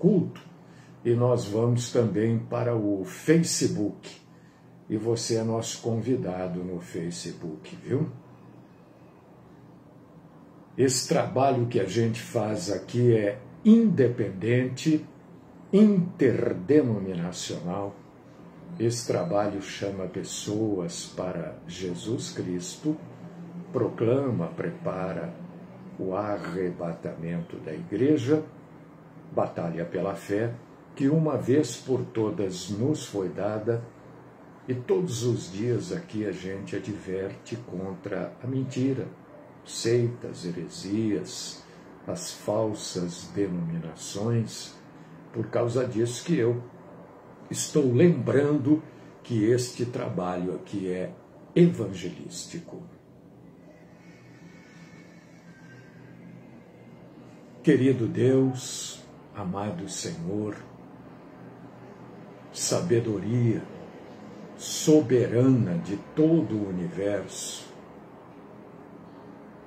culto. E nós vamos também para o Facebook. E você é nosso convidado no Facebook, viu? Esse trabalho que a gente faz aqui é independente, interdenominacional. Esse trabalho chama pessoas para Jesus Cristo, proclama, prepara o arrebatamento da igreja, batalha pela fé, que uma vez por todas nos foi dada, e todos os dias aqui a gente adverte contra a mentira, seitas, heresias, as falsas denominações. Por causa disso que eu estou lembrando que este trabalho aqui é evangelístico. Querido Deus, amado Senhor, sabedoria soberana de todo o universo,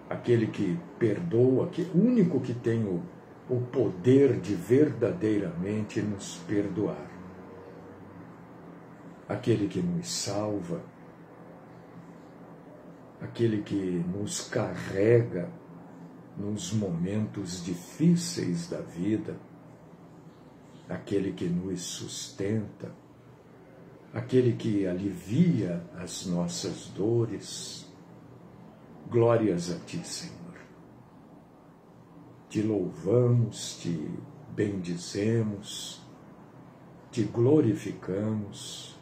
aquele que perdoa, o único que tem o poder de verdadeiramente nos perdoar, aquele que nos salva, aquele que nos carrega nos momentos difíceis da vida, aquele que nos sustenta, aquele que alivia as nossas dores. Glórias a Ti, Senhor. Te louvamos, Te bendizemos, Te glorificamos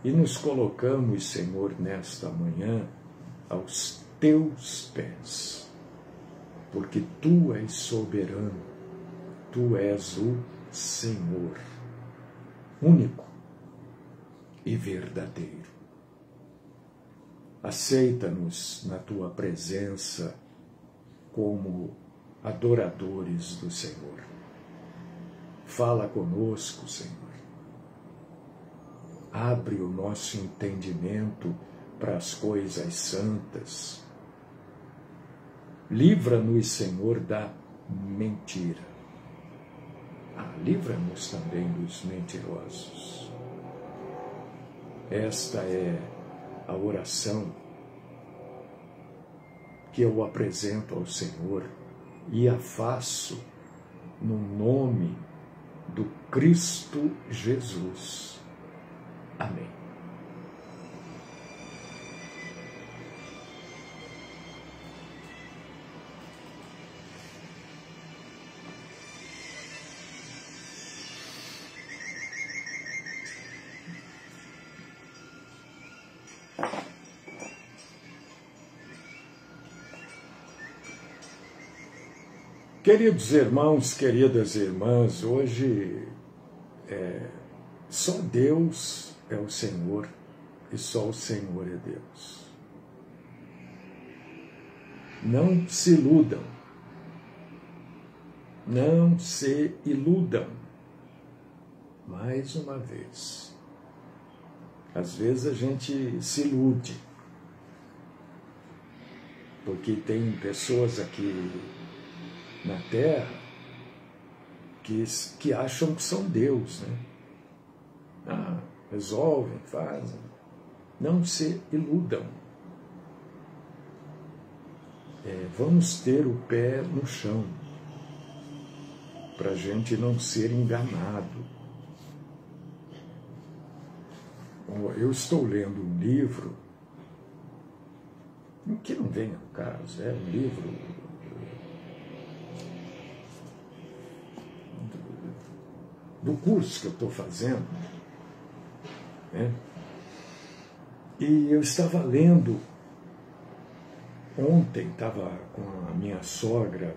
e nos colocamos, Senhor, nesta manhã aos Teus pés, porque Tu és soberano, Tu és o Senhor, único e verdadeiro. Aceita-nos na Tua presença como adoradores do Senhor. Fala conosco, Senhor. Abre o nosso entendimento para as coisas santas. Livra-nos, Senhor, da mentira. Livra-nos também dos mentirosos. Esta é a oração que eu apresento ao Senhor e a faço no nome do Cristo Jesus. Amém. Queridos irmãos, queridas irmãs, hoje só Deus é o Senhor e só o Senhor é Deus. Não se iludam, não se iludam. Mais uma vez, às vezes a gente se ilude, porque tem pessoas aqui na Terra que acham que são Deus, né? Resolvem, fazem. Não se iludam. Vamos ter o pé no chão, para a gente não ser enganado. Eu estou lendo um livro, que não vem ao caso, é um livro do curso que eu estou fazendo, né? E eu estava lendo ontem, estava com a minha sogra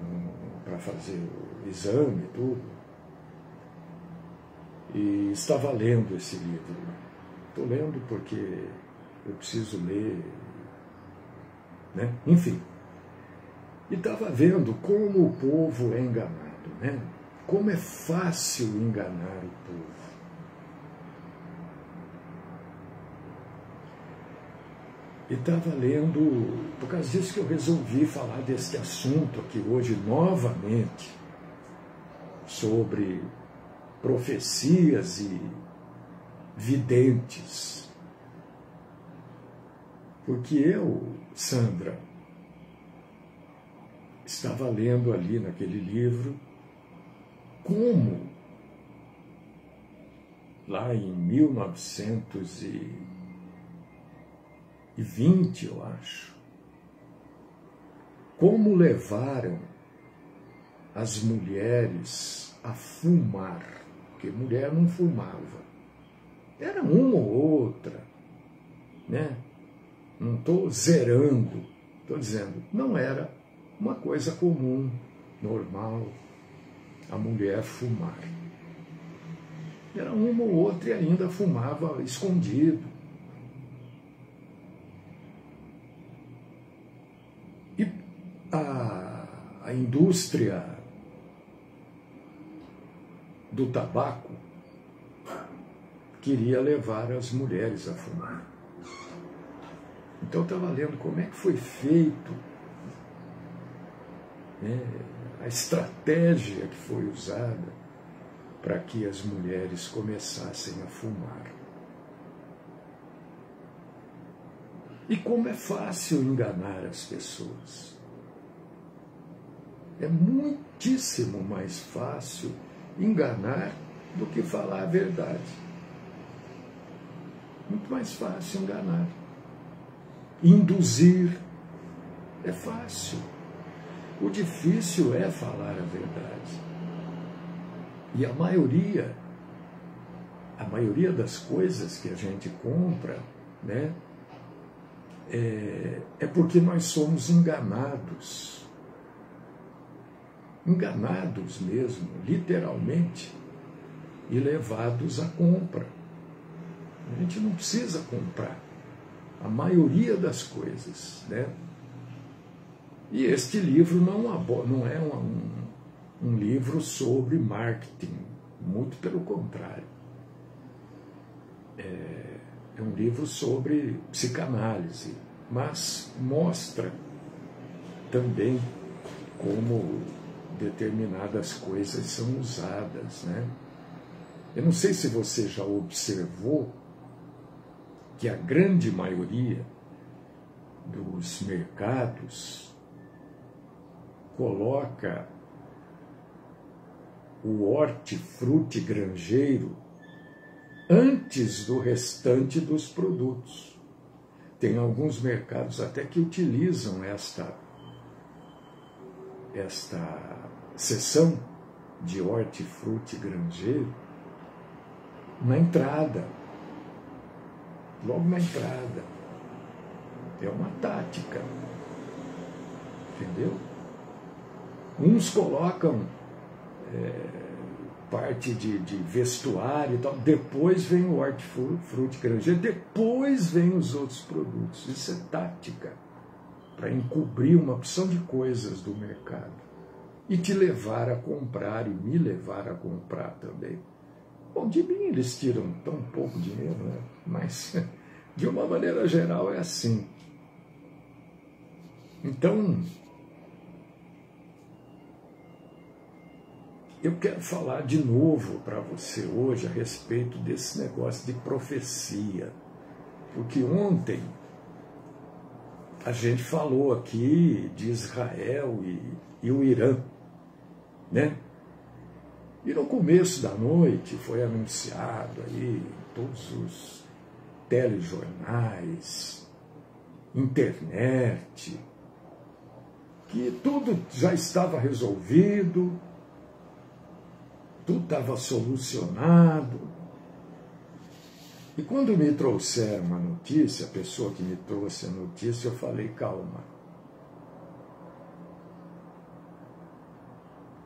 para fazer o exame e tudo, e estava lendo esse livro. Estou lendo porque eu preciso ler, né? Enfim, e estava vendo como o povo é enganado, né? Como é fácil enganar o povo. E estava lendo, por causa disso que eu resolvi falar desse assunto aqui hoje novamente, sobre profecias e videntes. Porque eu, Sandra, estava lendo ali naquele livro como, lá em 1920, eu acho, como levaram as mulheres a fumar, porque mulher não fumava, era uma ou outra, né? Não estou zerando, estou dizendo, não era uma coisa comum, normal, a mulher fumar. Era uma ou outra e ainda fumava escondido. E a indústria do tabaco queria levar as mulheres a fumar. Então eu estava lendo como é que foi feito, né, a estratégia que foi usada para que as mulheres começassem a fumar. E como é fácil enganar as pessoas. É muitíssimo mais fácil enganar do que falar a verdade. Muito mais fácil enganar. Induzir é fácil. O difícil é falar a verdade. E a maioria das coisas que a gente compra, né, é porque nós somos enganados. Enganados mesmo, literalmente, e levados à compra. A gente não precisa comprar a maioria das coisas, né? E este livro não é um livro sobre marketing, muito pelo contrário. É um livro sobre psicanálise, mas mostra também como determinadas coisas são usadas, né? Eu não sei se você já observou que a grande maioria dos mercados coloca o hortifruti granjeiro antes do restante dos produtos. Tem alguns mercados até que utilizam esta seção de hortifruti granjeiro na entrada, logo na entrada. É uma tática, entendeu? Uns colocam parte de vestuário e tal, depois vem o hortifruti granjeiro, depois vem os outros produtos. Isso é tática para encobrir uma opção de coisas do mercado e te levar a comprar e me levar a comprar também. Bom, de mim eles tiram tão pouco dinheiro, né? Mas de uma maneira geral é assim. Então, eu quero falar de novo para você hoje a respeito desse negócio de profecia. Porque ontem a gente falou aqui de Israel e o Irã, né? E no começo da noite foi anunciado aí em todos os telejornais, internet, que tudo já estava resolvido, tudo estava solucionado. E quando me trouxeram a notícia, a pessoa que me trouxe a notícia, eu falei, calma.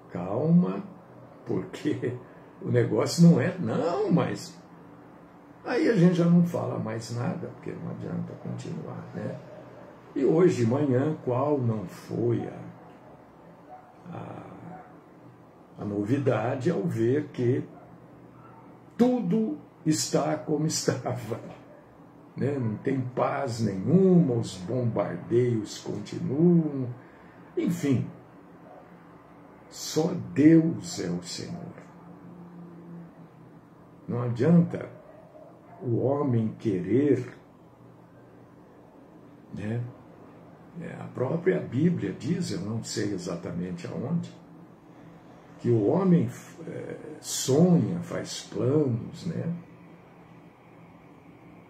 Calma, porque o negócio não é, não, mas... Aí a gente já não fala mais nada, porque não adianta continuar, né? E hoje de manhã, qual não foi a novidade ao ver que tudo está como estava, né? Não tem paz nenhuma, os bombardeios continuam, enfim, só Deus é o Senhor. Não adianta o homem querer, né? A própria Bíblia diz, eu não sei exatamente aonde, que o homem sonha, faz planos, né?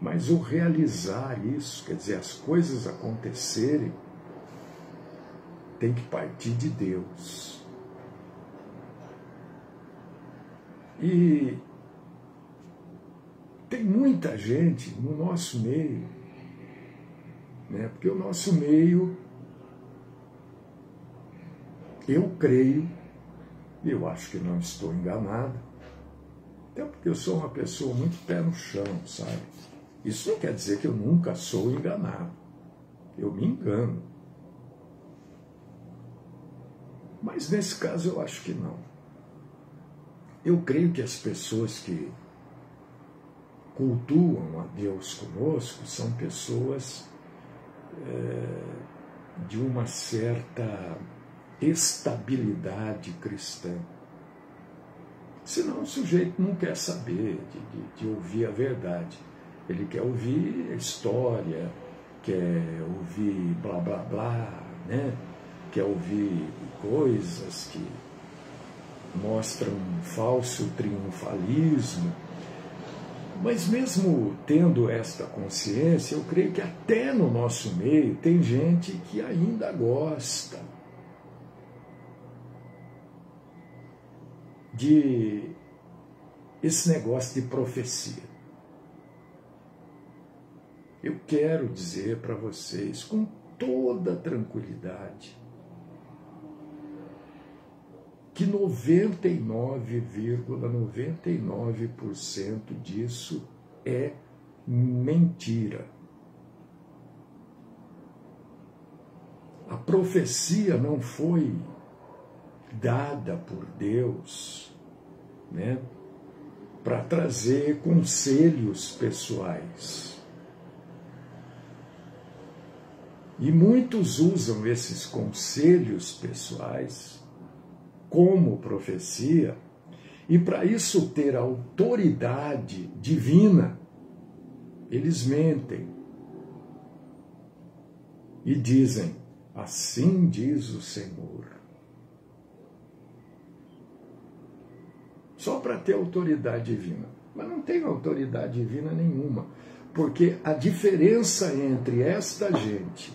Mas o realizar isso, quer dizer, as coisas acontecerem, tem que partir de Deus. E tem muita gente no nosso meio, né? Porque o nosso meio, eu creio, eu acho que não estou enganado, até porque eu sou uma pessoa muito pé no chão, sabe? Isso não quer dizer que eu nunca sou enganado. Eu me engano. Mas nesse caso eu acho que não. Eu creio que as pessoas que cultuam a Deus conosco são pessoas de uma certa estabilidade cristã. Senão o sujeito não quer saber de ouvir a verdade. Ele quer ouvir a história, quer ouvir blá blá blá, né? Quer ouvir coisas que mostram um falso triunfalismo. Mas mesmo tendo esta consciência, eu creio que até no nosso meio tem gente que ainda gosta de esse negócio de profecia. Eu quero dizer para vocês com toda tranquilidade que 99,99% disso é mentira. A profecia não foi dada por Deus, né, para trazer conselhos pessoais. E muitos usam esses conselhos pessoais como profecia, e para isso ter autoridade divina, eles mentem e dizem, assim diz o Senhor. Só para ter autoridade divina. Mas não tem autoridade divina nenhuma, porque a diferença entre esta gente,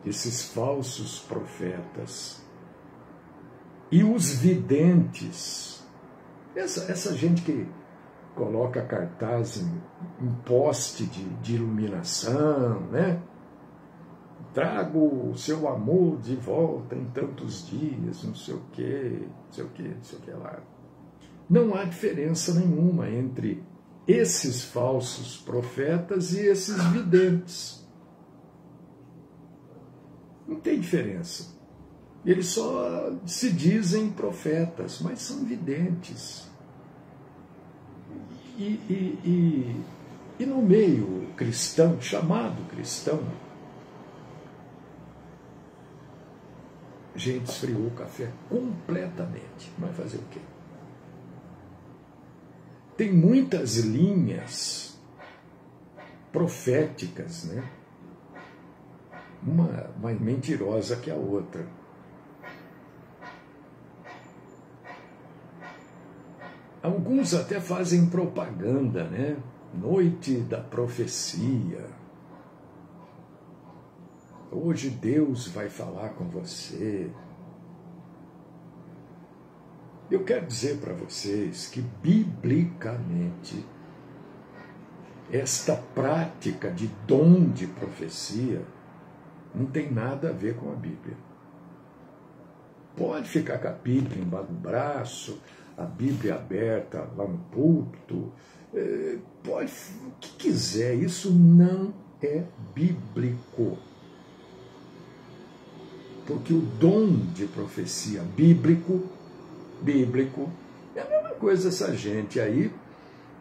esses falsos profetas, e os videntes, essa gente que coloca cartaz em poste de iluminação, né? Trago o seu amor de volta em tantos dias, não sei o quê, não sei o quê, não sei o que lá. Não há diferença nenhuma entre esses falsos profetas e esses videntes. Não tem diferença. Eles só se dizem profetas, mas são videntes. E no meio cristão, chamado cristão, a gente esfriou o café completamente. Vai fazer o quê? Tem muitas linhas proféticas, né? Uma mais mentirosa que a outra. Alguns até fazem propaganda, né? Noite da profecia. Hoje Deus vai falar com você. Eu quero dizer para vocês que, biblicamente, esta prática de dom de profecia não tem nada a ver com a Bíblia. Pode ficar com a Bíblia embaixo do braço, a Bíblia aberta lá no púlpito, pode o que quiser, isso não é bíblico. Porque o dom de profecia bíblico é a mesma coisa essa gente aí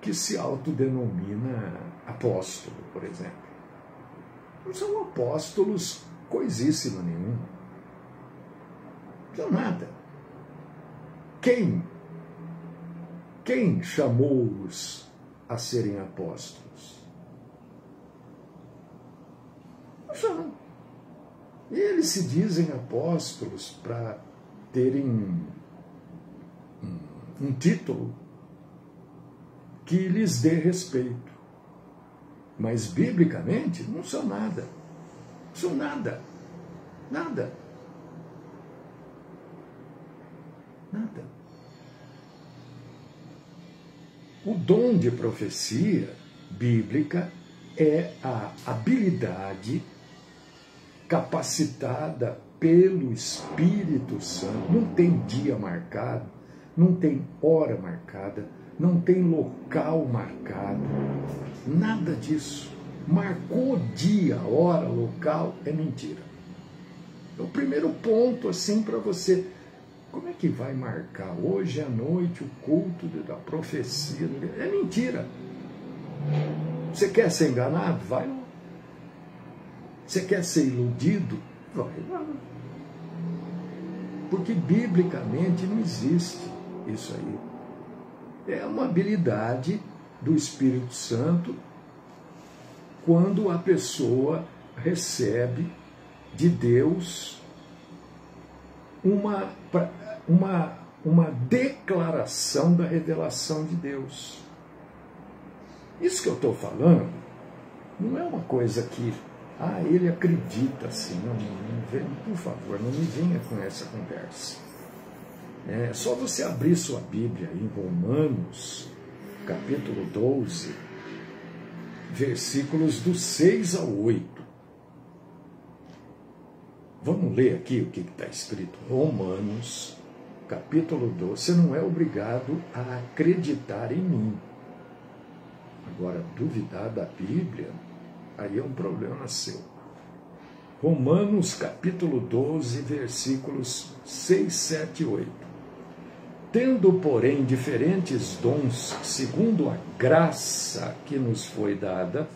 que se autodenomina apóstolo, por exemplo. Não são apóstolos coisíssima nenhuma. Não são nada. Quem quem chamou-os a serem apóstolos? Não. Eles se dizem apóstolos para terem um título que lhes dê respeito. Mas, biblicamente, não são nada. São nada. Nada. Nada. O dom de profecia bíblica é a habilidade capacitada pelo Espírito Santo. Não tem dia marcado, não tem hora marcada, não tem local marcado, nada disso. Marcou dia, hora, local, é mentira. É o primeiro ponto, assim, para você. Como é que vai marcar hoje à noite o culto da profecia? É mentira. Você quer ser enganado? Vai lá. Você quer ser iludido? Vai lá. Porque biblicamente não existe isso aí. É uma habilidade do Espírito Santo quando a pessoa recebe de Deus uma declaração da revelação de Deus. Isso que eu estou falando não é uma coisa que ele acredita assim. Não, por favor, não me venha com essa conversa. É só você abrir sua Bíblia em Romanos, capítulo 12, versículos do 6 ao 8. Vamos ler aqui o que está escrito. Romanos, capítulo 12. Você não é obrigado a acreditar em mim. Agora, duvidar da Bíblia, aí é um problema seu. Romanos, capítulo 12, versículos 6, 7 e 8. Tendo, porém, diferentes dons, segundo a graça que nos foi dada,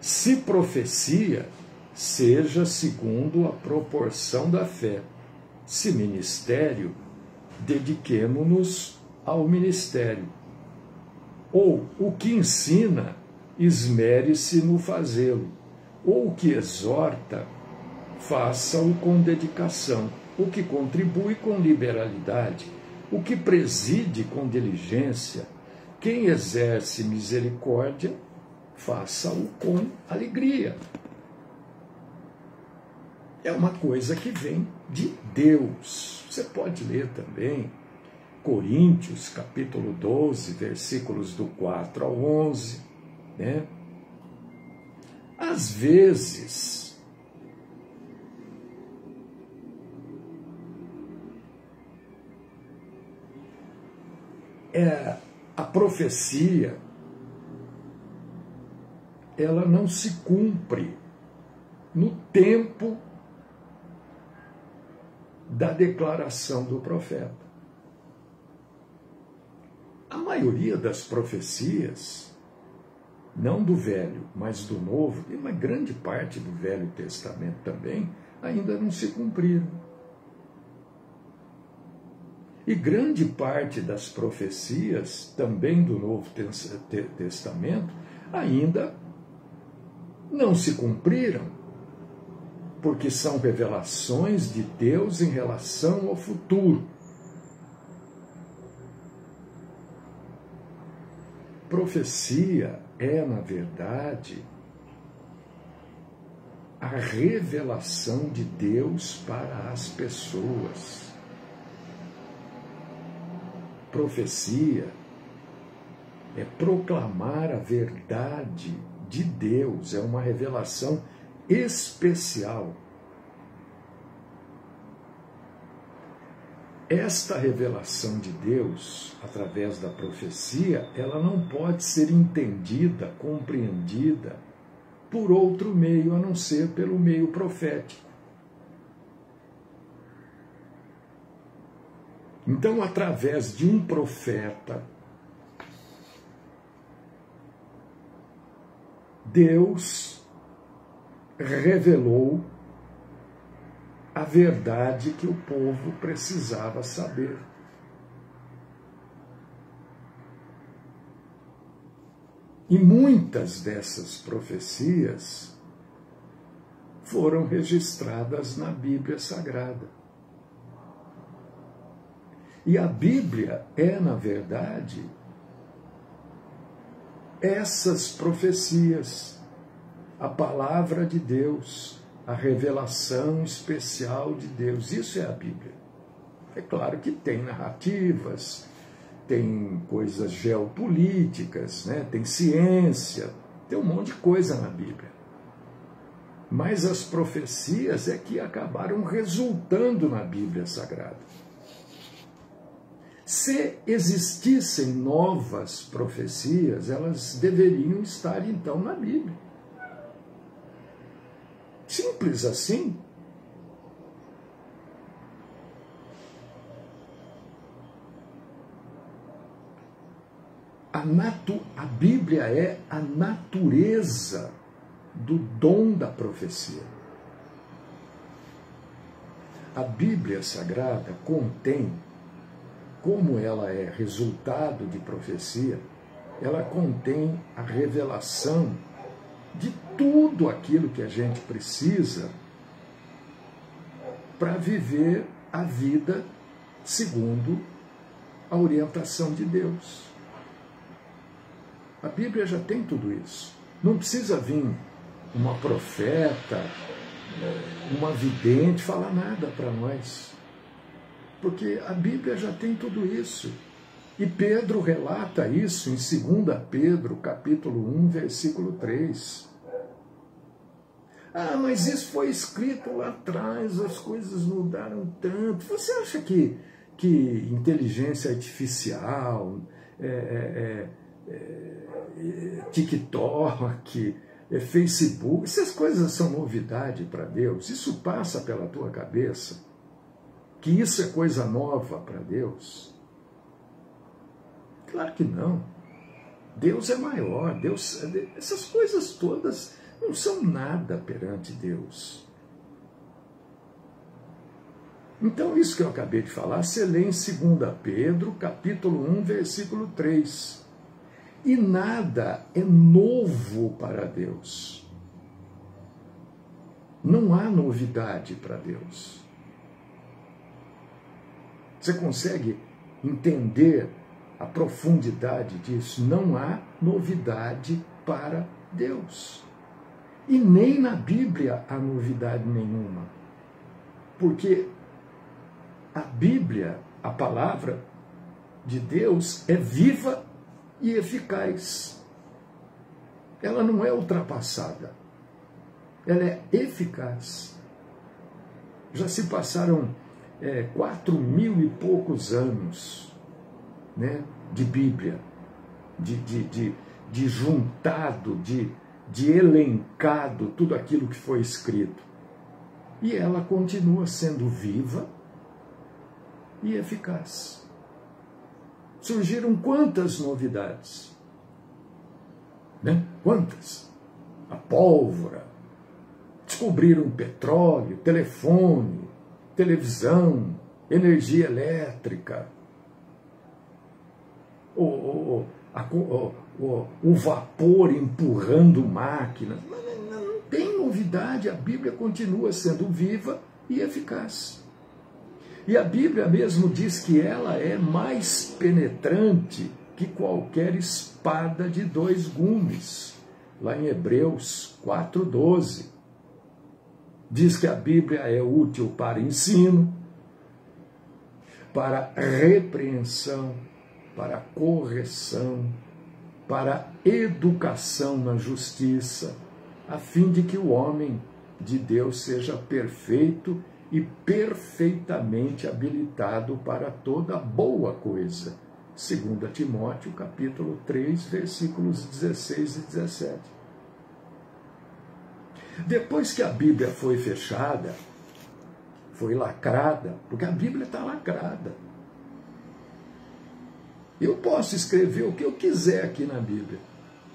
se profecia, seja segundo a proporção da fé. Se ministério, dediquemo-nos ao ministério. Ou o que ensina, esmere-se no fazê-lo. Ou o que exorta, faça-o com dedicação. O que contribui com liberalidade. O que preside com diligência. Quem exerce misericórdia, faça-o com alegria. É uma coisa que vem de Deus. Você pode ler também Coríntios, capítulo 12, versículos do 4 ao 11. Né? Às vezes, a profecia ela não se cumpre no tempo da declaração do profeta. A maioria das profecias, não do Velho, mas do Novo, e uma grande parte do Velho Testamento também, ainda não se cumpriram. E grande parte das profecias, também do Novo Testamento, ainda não se cumpriram, porque são revelações de Deus em relação ao futuro. Profecia é, na verdade, a revelação de Deus para as pessoas. Profecia é proclamar a verdade de Deus, é uma revelação especial. Esta revelação de Deus, através da profecia, ela não pode ser entendida, compreendida por outro meio, a não ser pelo meio profético. Então, através de um profeta, Deus revelou a verdade que o povo precisava saber. E muitas dessas profecias foram registradas na Bíblia Sagrada. E a Bíblia é, na verdade, essas profecias, a palavra de Deus, a revelação especial de Deus. Isso é a Bíblia. É claro que tem narrativas, tem coisas geopolíticas, né? Tem ciência, tem um monte de coisa na Bíblia. Mas as profecias é que acabaram resultando na Bíblia Sagrada. Se existissem novas profecias, elas deveriam estar então na Bíblia. Simples assim. A Bíblia é a natureza do dom da profecia. A Bíblia Sagrada contém, como ela é resultado de profecia, ela contém a revelação de tudo aquilo que a gente precisa para viver a vida segundo a orientação de Deus. A Bíblia já tem tudo isso. Não precisa vir uma profeta, uma vidente falar nada para nós. Porque a Bíblia já tem tudo isso. E Pedro relata isso em 2 Pedro, capítulo 1, versículo 3. Ah, mas isso foi escrito lá atrás, as coisas mudaram tanto. Você acha que inteligência artificial, TikTok, Facebook, essas coisas são novidade para Deus? Isso passa pela tua cabeça? Que isso é coisa nova para Deus? Claro que não. Deus é maior. Essas coisas todas não são nada perante Deus. Então, isso que eu acabei de falar, você lê em 2 Pedro, capítulo 1, versículo 3. E nada é novo para Deus. Não há novidade para Deus. Você consegue entender a profundidade disso? Não há novidade para Deus. E nem na Bíblia há novidade nenhuma. Porque a Bíblia, a palavra de Deus, é viva e eficaz. Ela não é ultrapassada. Ela é eficaz. Já se passaram 4.000 e poucos anos, né, de Bíblia, de juntado, de elencado tudo aquilo que foi escrito. E ela continua sendo viva e eficaz. Surgiram quantas novidades? Né? Quantas? A pólvora, descobriram petróleo, telefone, televisão, energia elétrica, o vapor empurrando máquinas. Não tem novidade, a Bíblia continua sendo viva e eficaz. E a Bíblia mesmo diz que ela é mais penetrante que qualquer espada de 2 gumes. Lá em Hebreus 4:12. Diz que a Bíblia é útil para ensino, para repreensão, para correção, para educação na justiça, a fim de que o homem de Deus seja perfeito e perfeitamente habilitado para toda boa coisa. 2 Timóteo, capítulo 3, versículos 16 e 17. Depois que a Bíblia foi fechada, foi lacrada, porque a Bíblia está lacrada. Eu posso escrever o que eu quiser aqui na Bíblia,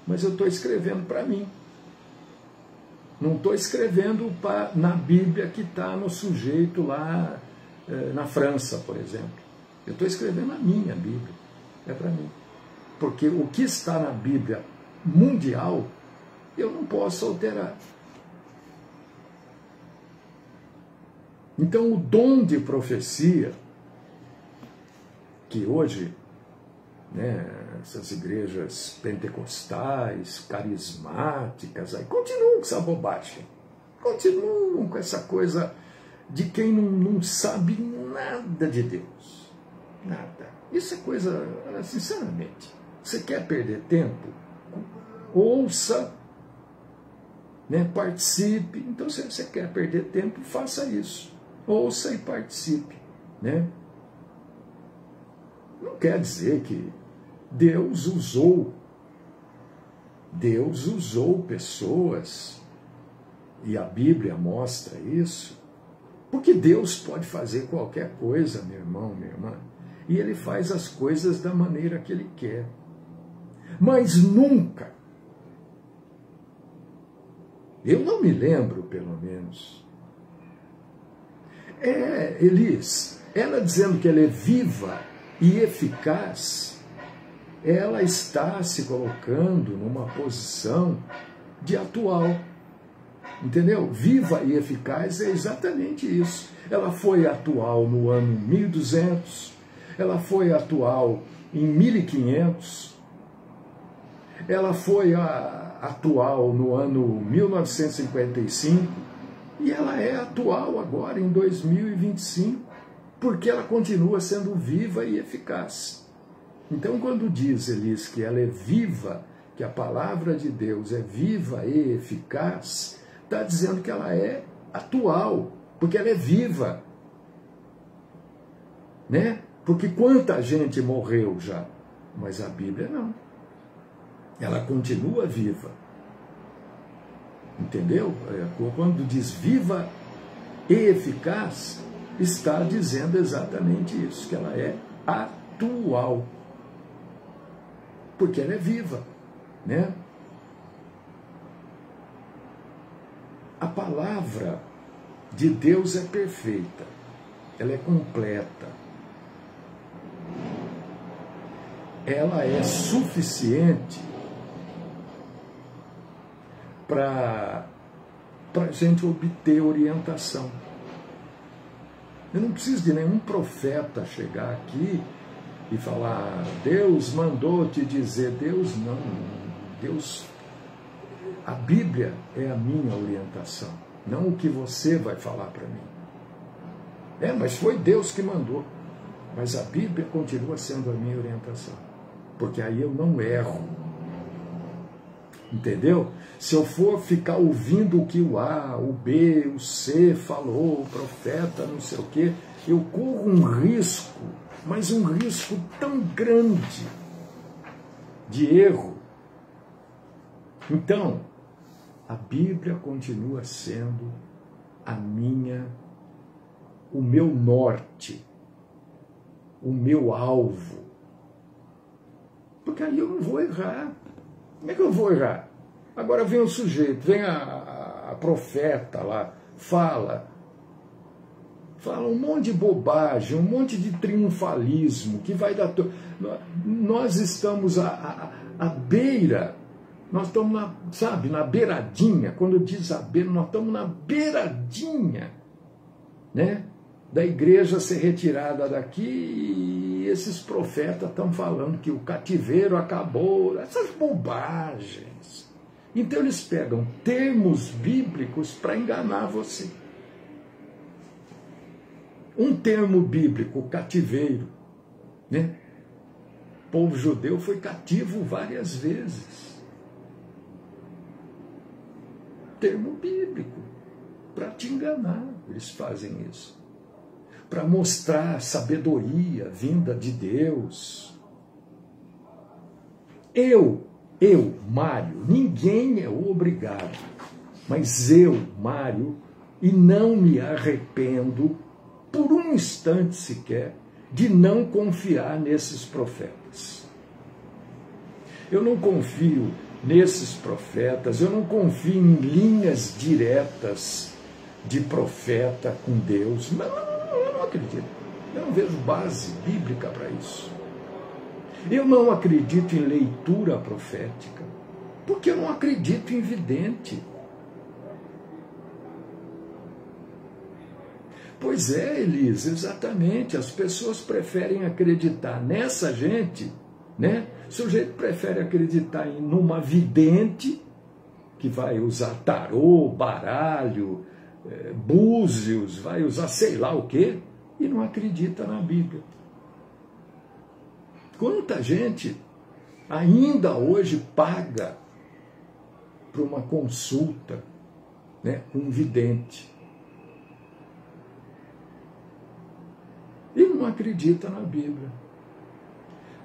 mas eu estou escrevendo para mim. Não estou escrevendo na Bíblia que está no sujeito lá na França, por exemplo. Eu estou escrevendo a minha Bíblia. É para mim. Porque o que está na Bíblia mundial, eu não posso alterar. Então, o dom de profecia, que hoje, né, essas igrejas pentecostais, carismáticas, aí continuam com essa bobagem, continuam com essa coisa de quem não sabe nada de Deus, nada. Isso é coisa, sinceramente, você quer perder tempo? Ouça, né, participe. Então, se você quer perder tempo, faça isso. Ouça e participe, né? Não quer dizer que Deus usou pessoas, e a Bíblia mostra isso, porque Deus pode fazer qualquer coisa, meu irmão, minha irmã, e Ele faz as coisas da maneira que Ele quer. Mas nunca, eu não me lembro, pelo menos, Elis, ela dizendo que ela é viva e eficaz, ela está se colocando numa posição de atual. Entendeu? Viva e eficaz é exatamente isso. Ela foi atual no ano 1200, ela foi atual em 1500, ela foi atual no ano 1955, e ela é atual agora em 2025, porque ela continua sendo viva e eficaz. Então, quando diz Elis que ela é viva, que a palavra de Deus é viva e eficaz, está dizendo que ela é atual, porque ela é viva, né? Porque quanta gente morreu já, mas a Bíblia não. Ela continua viva. Entendeu? Quando diz viva e eficaz, está dizendo exatamente isso, que ela é atual. Porque ela é viva, né? A palavra de Deus é perfeita, ela é completa, ela é suficiente para a gente obter orientação. Eu não preciso de nenhum profeta chegar aqui e falar, Deus mandou te dizer. Deus não, Deus, a Bíblia é a minha orientação, não o que você vai falar para mim. Mas foi Deus que mandou, mas a Bíblia continua sendo a minha orientação, porque aí eu não erro. Entendeu? Se eu for ficar ouvindo o que o A, o B, o C falou, o profeta, não sei o quê, eu corro um risco, mas um risco tão grande de erro. Então, a Bíblia continua sendo o meu norte, o meu alvo. Porque aí eu não vou errar. Como é que eu vou errar? Agora vem o sujeito, vem a profeta lá, fala um monte de bobagem, um monte de triunfalismo, que vai dar... Nós estamos à beira, nós estamos, na beiradinha, quando diz a beira, nós estamos na beiradinha, né, da igreja ser retirada daqui, e esses profetas estão falando que o cativeiro acabou, essas bobagens. Então eles pegam termos bíblicos para enganar você. Um termo bíblico, cativeiro, né? O povo judeu foi cativo várias vezes. Termo bíblico, para te enganar, eles fazem isso. Para mostrar sabedoria vinda de Deus. Eu, Mário, ninguém é obrigado, mas eu, Mário, e não me arrependo por um instante sequer de não confiar nesses profetas. Eu não confio nesses profetas, eu não confio em linhas diretas de profeta com Deus. Não, eu não acredito. Eu não vejo base bíblica para isso. Eu não acredito em leitura profética. Porque eu não acredito em vidente. Pois é, Elisa, exatamente. As pessoas preferem acreditar nessa gente, né? O sujeito prefere acreditar numa vidente, que vai usar tarô, baralho, búzios, vai usar sei lá o quê, e não acredita na Bíblia. Quanta gente ainda hoje paga para uma consulta, né, com um vidente. E não acredita na Bíblia.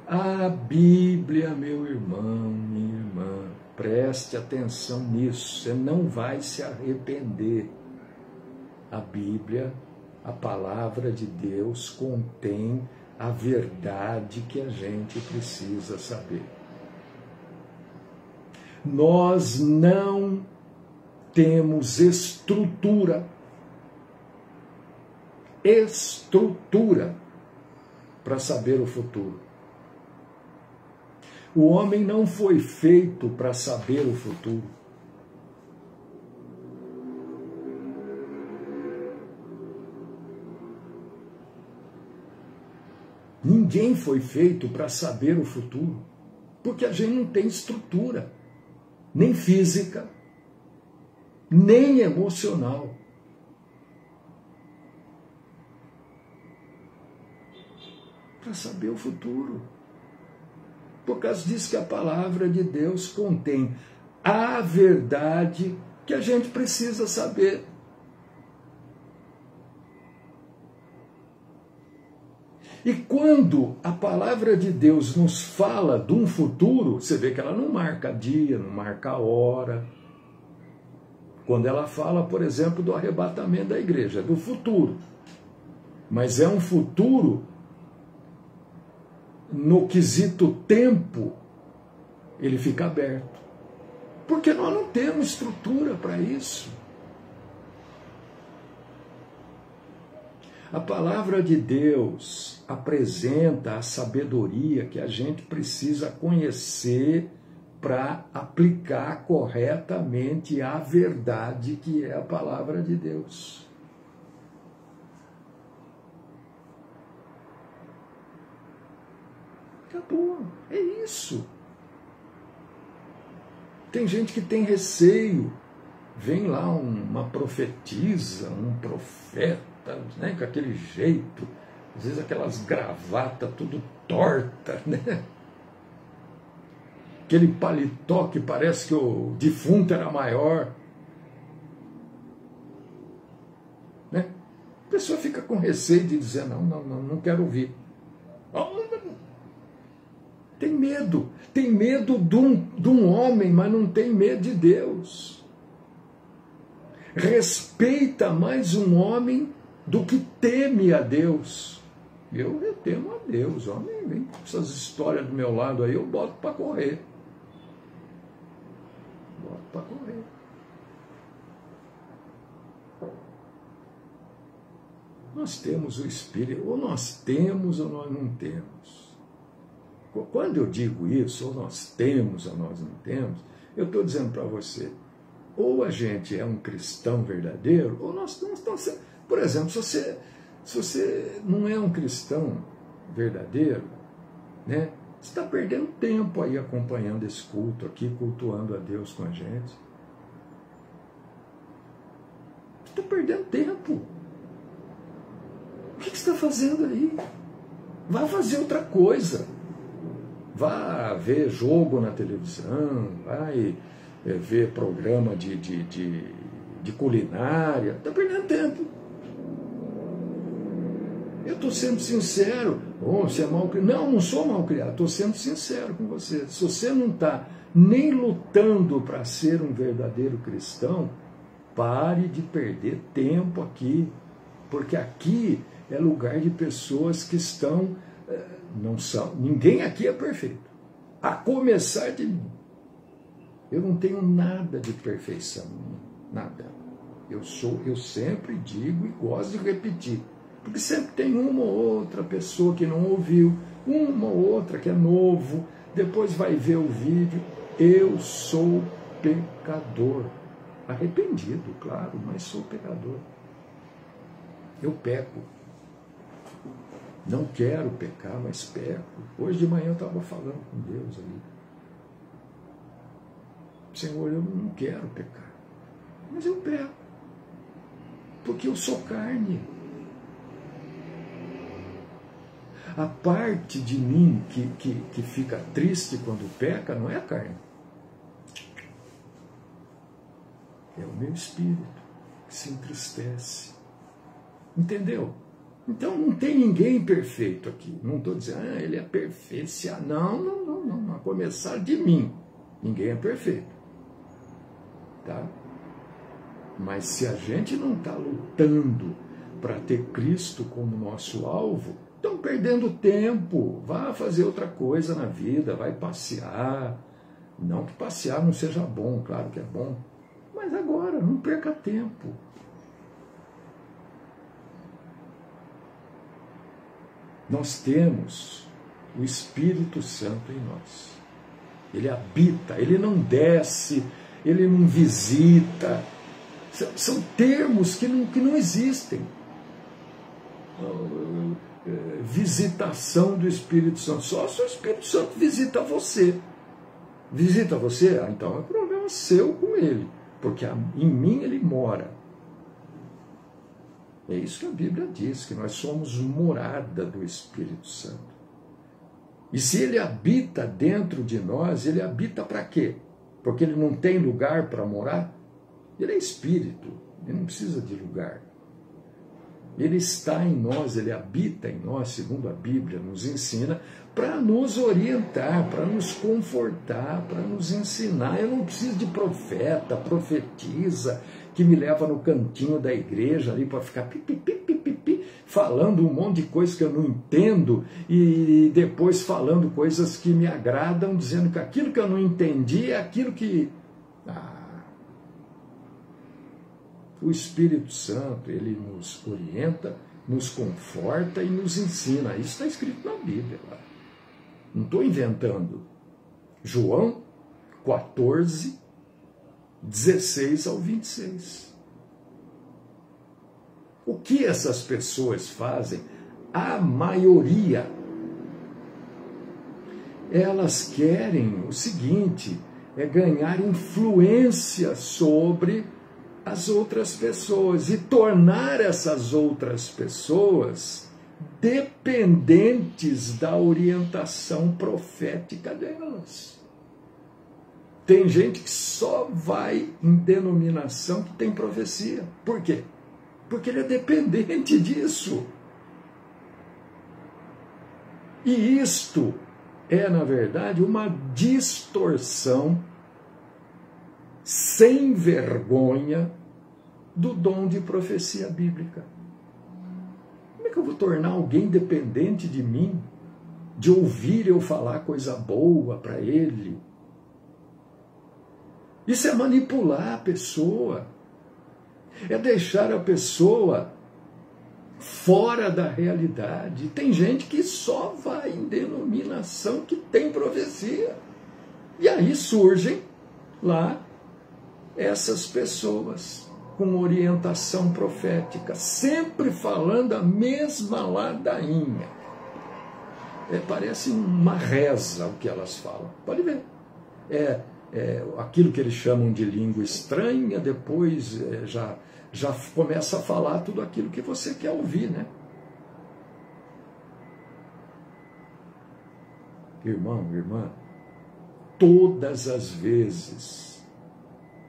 A Bíblia, meu irmão, minha irmã, preste atenção nisso, você não vai se arrepender. A Bíblia, a palavra de Deus, contém a verdade que a gente precisa saber. Nós não temos estrutura para saber o futuro. O homem não foi feito para saber o futuro. Ninguém foi feito para saber o futuro, porque a gente não tem estrutura, nem física, nem emocional. Para saber o futuro. Por causa disso que a palavra de Deus contém a verdade que a gente precisa saber. E quando a palavra de Deus nos fala de um futuro, você vê que ela não marca dia, não marca hora. Quando ela fala, por exemplo, do arrebatamento da igreja, do futuro. Mas é um futuro no quesito tempo, ele fica aberto. Porque nós não temos estrutura para isso. A palavra de Deus apresenta a sabedoria que a gente precisa conhecer para aplicar corretamente a verdade que é a palavra de Deus. Acabou, é isso. Tem gente que tem receio, vem lá uma profetisa, um profeta, né, com aquele jeito, às vezes aquelas gravatas tudo torta, né? Aquele paletó que parece que o defunto era maior. Né? A pessoa fica com receio de dizer, não quero ouvir. Tem medo de um homem, mas não tem medo de Deus. Respeita mais um homem do que teme a Deus. Eu temo a Deus, homem, vem com essas histórias do meu lado aí, eu boto para correr. Boto para correr. Nós temos o Espírito, ou nós temos ou nós não temos. Quando eu digo isso, ou nós temos ou nós não temos, eu estou dizendo para você, ou a gente é um cristão verdadeiro, ou nós não estamos sendo. Por exemplo, se você não é um cristão verdadeiro, né, você está perdendo tempo aí acompanhando esse culto aqui, cultuando a Deus com a gente. Você está perdendo tempo. O que você está fazendo aí? Vá fazer outra coisa. Vá ver jogo na televisão, vai ver programa de culinária. Está perdendo tempo. Eu estou sendo sincero. Você é mal criado. Não sou mal criado. Estou sendo sincero com você. Se você não está nem lutando para ser um verdadeiro cristão, pare de perder tempo aqui. Porque aqui é lugar de pessoas que estão... Não são, ninguém aqui é perfeito. A começar de mim. Eu não tenho nada de perfeição, nada. Eu sempre digo e gosto de repetir. Porque sempre tem uma ou outra pessoa que não ouviu, uma ou outra que é novo, depois vai ver o vídeo. Eu sou pecador. Arrependido, claro, mas sou pecador. Eu peco. Não quero pecar, mas peco. Hoje de manhã eu estava falando com Deus ali. Senhor, eu não quero pecar, mas eu peco. Porque eu sou carne. A parte de mim que fica triste quando peca não é a carne. É o meu espírito que se entristece. Entendeu? Então não tem ninguém perfeito aqui. Não estou dizendo, ele é perfeito. Não. A começar de mim. Ninguém é perfeito. Tá? Mas se a gente não está lutando para ter Cristo como nosso alvo, estão perdendo tempo. Vá fazer outra coisa na vida, vai passear. Não que passear não seja bom, claro que é bom. Mas agora, não perca tempo. Nós temos o Espírito Santo em nós. Ele habita, ele não desce, ele não visita. São termos que não existem. Visitação do Espírito Santo. Só se o Espírito Santo visita você. Visita você? Então é problema seu com ele. Porque em mim ele mora. É isso que a Bíblia diz, que nós somos morada do Espírito Santo. E se ele habita dentro de nós, ele habita para quê? Porque ele não tem lugar para morar? Ele é Espírito, ele não precisa de lugar. Ele está em nós, ele habita em nós, segundo a Bíblia nos ensina, para nos orientar, para nos confortar, para nos ensinar. Eu não preciso de profeta, profetisa, que me leva no cantinho da igreja ali para ficar falando um monte de coisas que eu não entendo e depois falando coisas que me agradam, dizendo que aquilo que eu não entendi é aquilo que... O Espírito Santo, ele nos orienta, nos conforta e nos ensina. Isso está escrito na Bíblia. Não estou inventando. João 14, 16 ao 26. O que essas pessoas fazem? A maioria. Elas querem o seguinte, é ganhar influência sobre as outras pessoas e tornar essas outras pessoas dependentes da orientação profética delas. Tem gente que só vai em denominação que tem profecia. Por quê? Porque ele é dependente disso. E isto é, na verdade, uma distorção sem vergonha do dom de profecia bíblica. Como é que eu vou tornar alguém dependente de mim, de ouvir eu falar coisa boa para ele? Isso é manipular a pessoa, é deixar a pessoa fora da realidade. Tem gente que só vai em denominação que tem profecia. E aí surgem lá essas pessoas com orientação profética, sempre falando a mesma ladainha. Parece uma reza o que elas falam. Pode ver. Aquilo que eles chamam de língua estranha, depois já começa a falar tudo aquilo que você quer ouvir, né? Irmão, irmã, todas as vezes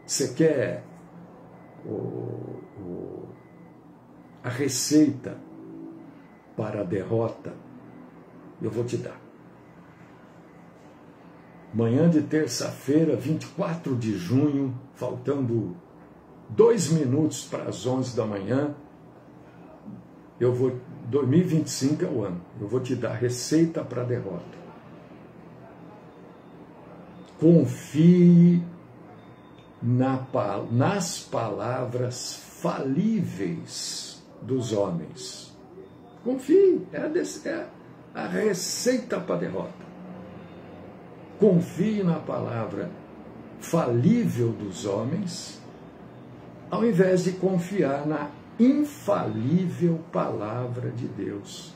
você quer a receita para a derrota, eu vou te dar. Manhã de terça-feira, 24 de junho, faltando 2 minutos para as 11 da manhã, 2025 é o ano, eu vou te dar receita para a derrota. Confie nas palavras falíveis dos homens. Confie, é a receita para a derrota. confie na palavra falível dos homens, ao invés de confiar na infalível palavra de Deus.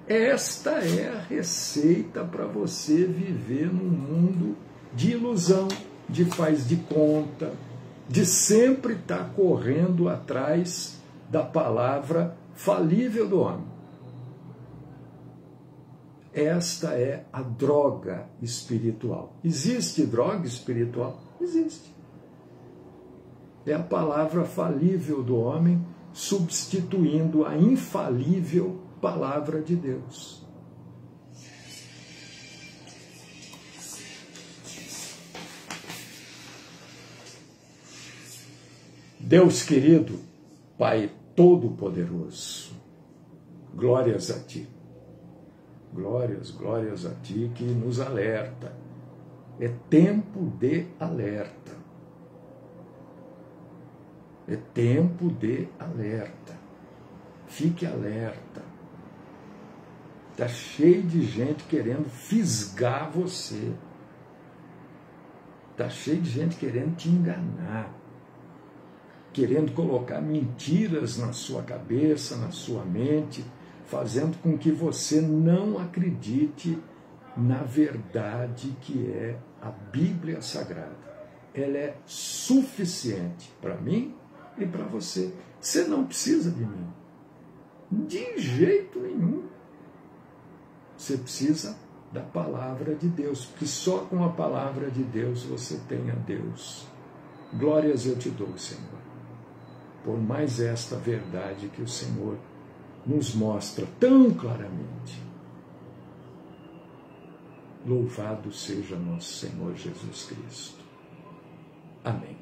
Esta é a receita para você viver num mundo de ilusão, de faz de conta, de sempre estar correndo atrás da palavra falível do homem. Esta é a droga espiritual. Existe droga espiritual? Existe. É a palavra falível do homem substituindo a infalível palavra de Deus. Deus querido, Pai Todo-Poderoso, glórias a Ti. Glórias a Ti que nos alerta. É tempo de alerta. É tempo de alerta. Fique alerta. Está cheio de gente querendo fisgar você. Está cheio de gente querendo te enganar. Querendo colocar mentiras na sua cabeça, na sua mente, fazendo com que você não acredite na verdade que é a Bíblia Sagrada. Ela é suficiente para mim e para você. Você não precisa de mim. De jeito nenhum. Você precisa da palavra de Deus, porque só com a palavra de Deus você tem a Deus. Glórias eu te dou, Senhor, por mais esta verdade que o Senhor nos mostra tão claramente. Louvado seja nosso Senhor Jesus Cristo. Amém.